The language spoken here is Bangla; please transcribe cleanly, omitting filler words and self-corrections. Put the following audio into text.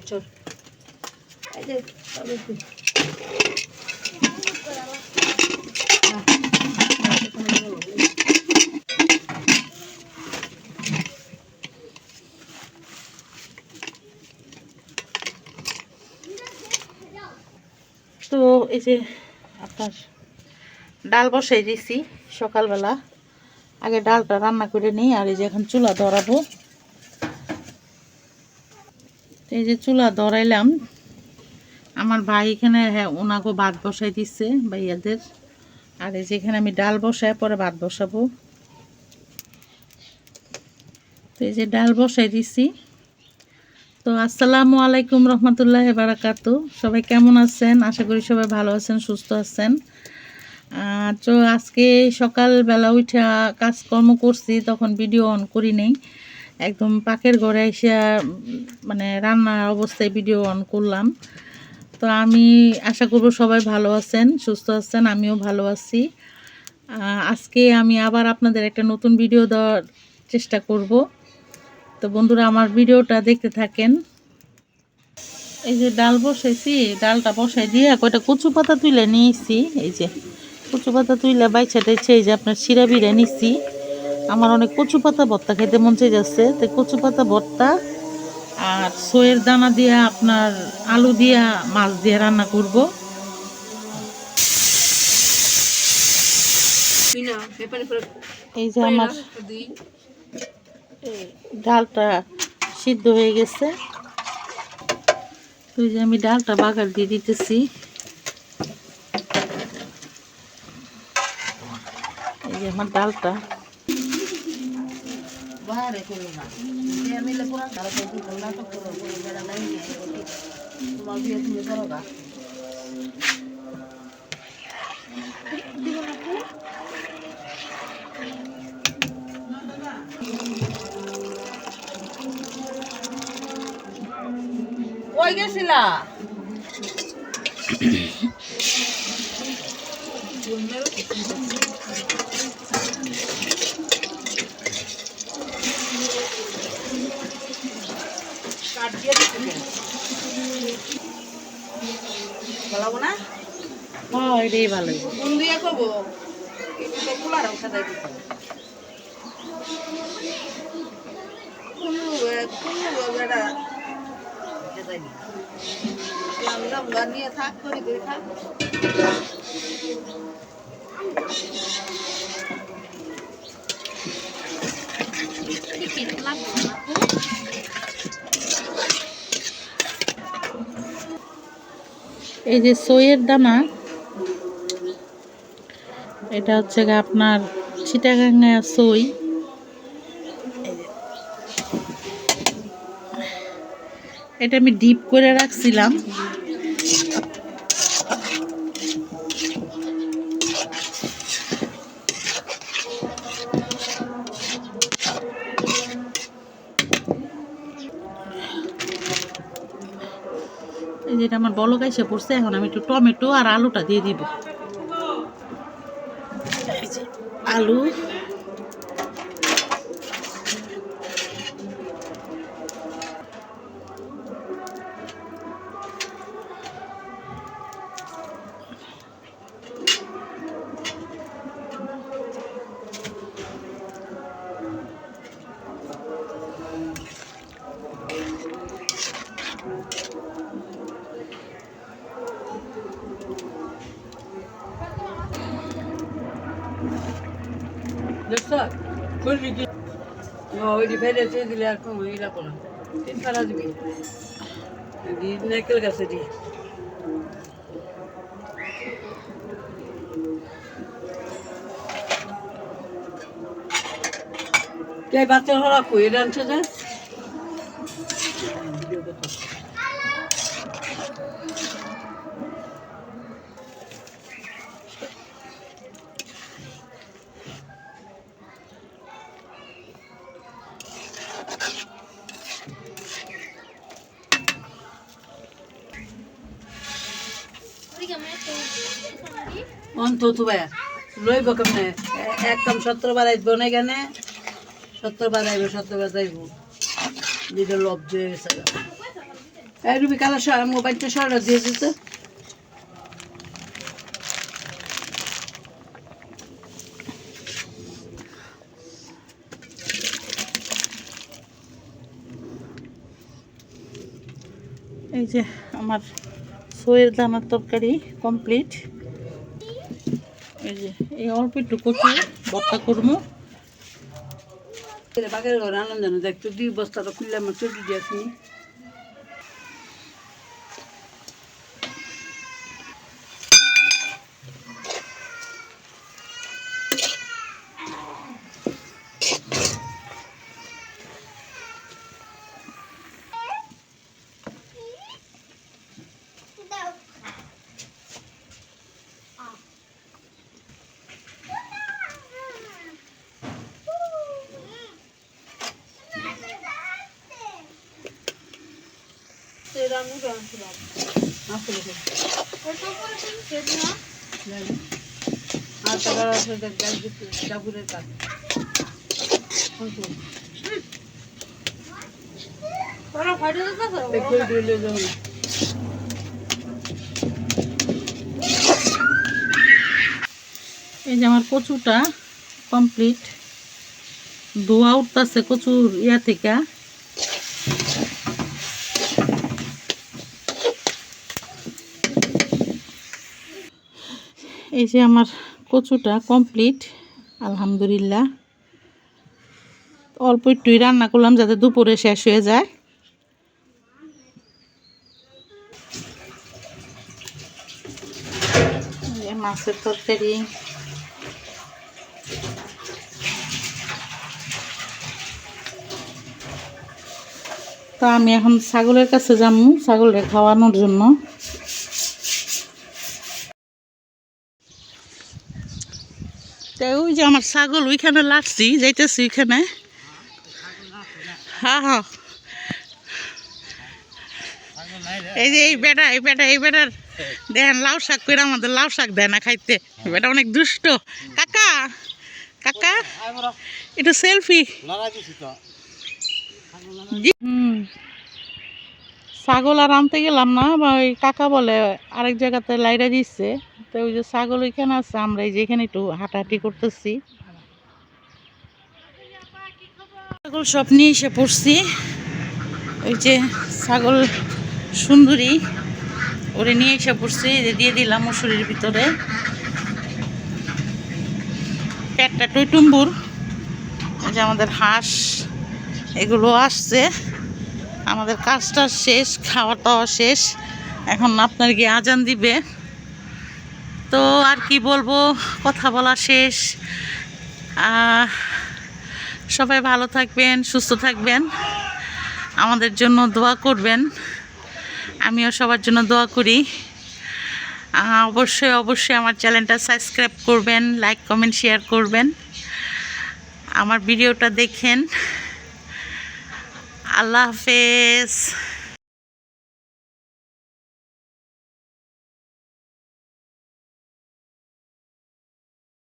চল এই যে তো এই যে আপনার ডাল বসাই দিছি সকালবেলা। আগে ডালটা রান্না করে নিই, আর এই যে এখন চুলা ধরাবো। এই যে চুলা ধরাইলাম, আমার ভাই এখানে হ্যাঁ ওনাকে ভাত বসাই দিচ্ছে ভাইয়াদের। আর এই যে এখানে আমি ডাল বসাই পরে ভাত বসাবো। তো এই যে ডাল বসাই দিছি। তো আসসালামু আলাইকুম রহমতুল্লাহি বারাকাতু। সবাই কেমন আছেন? আশা করি সবাই ভালো আছেন, সুস্থ আছেন। তো আজকে সকালবেলা উঠে কাজকর্ম করছি, তখন ভিডিও অন করি নেই, একদম পাকের ঘরে এসে মানে রান্নার অবস্থায় ভিডিও অন করলাম। তো আমি আশা করব সবাই ভালো আছেন, সুস্থ আছেন, আমিও ভালো আছি। আজকে আমি আবার আপনাদের একটা নতুন ভিডিও দেওয়ার চেষ্টা করব। তো বন্ধুরা আমার ভিডিওটা দেখতে থাকেন। এই যে ডাল বসাইছি, ডালটা বসাই দিয়ে কয়টা কচু পাতা তুলে নিয়েছি। এই যে কচু পাতা তুইলে বাইছা টাইছে এই যে আপনার শিরা বিরা নিচ্ছি। আমার অনেক কচু পাতা ভর্তা খেতে মন চাই যাচ্ছে, তো কচু পাতা ভর্তা আর সয়ের দানা দিয়া আপনার আলু দিয়া মাছ দিয়ে রান্না করব। এই যে আমার ডালটা সিদ্ধ হয়ে গেছে, তো এই যে আমি ডালটা বাগার দিয়ে দিতেছি। এই যে আমার ডালটা ওই গেছিলা ভালো না? হ্যাঁ এটাই ভালো। কোন দিয়ে করবো? এটা কুলার অংশা দেয় নিয়ে থাক করে করে থাক। এই যে সয়ের দানা, এটা হচ্ছে আপনার চিটাগাঙ্গা সই। এটা আমি ডিপ করে রাখছিলাম। এই যেটা আমার বলক এসে পড়ছে, এখন আমি একটু টমেটো আর আলুটা দিয়ে দিব। এই যে আলু, নারকেল গাছে দিয়ে বাচ্চা হরা খুঁয়ে রাঁধছে যে Obrigado, অন্তত ভাই লইব কেমনে একদম 70 বার আইব না কেন 70 বার আইব 70 বার যাইব দিতে লব যে গেছে এই রুবি কালা মোবাইলটা সরা দিয়ে দিতে এই যে আমার সোয়ের দানার তরকারি কমপ্লিট। এই যে এই অল্প একটু কচু ভর্তা করবো। বাগের ঘর আনন্দ জানো দেখতো 2 বস্তাটা খুললে আমার চটি দিয়েছি ডাবুরের কাজ এই যে আমার কচুটা কমপ্লিট, ধোয়া উঠতেছে কচুর ইয়া থেকে। এই যে আমার কচুটা কমপ্লিট আলহামদুলিল্লাহ। অল্প একটুই রান্না করলাম যাতে দুপুরে শেষ হয়ে যায়। মাছের তরকারি, তো আমি এখন ছাগলের কাছে যাবো ছাগলের খাওয়ানোর জন্য। তাই ওই যে আমার ছাগল ওইখানে লাটছি, যাইতেছি ওইখানে। হ্যাঁ হ্যাঁ, এই যে এই বেটার দেখেন লাউ শাক করে আমাদের লাউ শাক দেয় না খাইতে। বেটা অনেক দুষ্ট। কাকা কাকা একটু সেলফি। ছাগল আর আনতে গেলাম না, বা ওই কাকা বলে আরেক জায়গাতে লাইরা দিচ্ছে। তো ওই যে ছাগল ওইখানে আছে, আমরা এই যে এখানে একটু হাঁটাহাঁটি করতেছি। ছাগল সব নিয়ে এসে পড়ছি। ওই যে ছাগল সুন্দরী ওরে নিয়ে এসে পড়ছি, দিয়ে দিলাম মুসুরির ভিতরে। পেটটা টইটুম্বুর। এই যে আমাদের হাঁস এগুলো আসছে। আমাদের কাজটা শেষ, খাওয়া দাওয়া শেষ, এখন আপনার গিয়ে আজান দিবে। তো আর কি বলবো, কথা বলা শেষ। সবাই ভালো থাকবেন, সুস্থ থাকবেন, আমাদের জন্য দোয়া করবেন। আমিও সবার জন্য দোয়া করি। অবশ্যই আমার চ্যানেলটা সাবস্ক্রাইব করবেন, লাইক কমেন্ট শেয়ার করবেন, আমার ভিডিওটা দেখেন। আল্লাহ হাফেজ।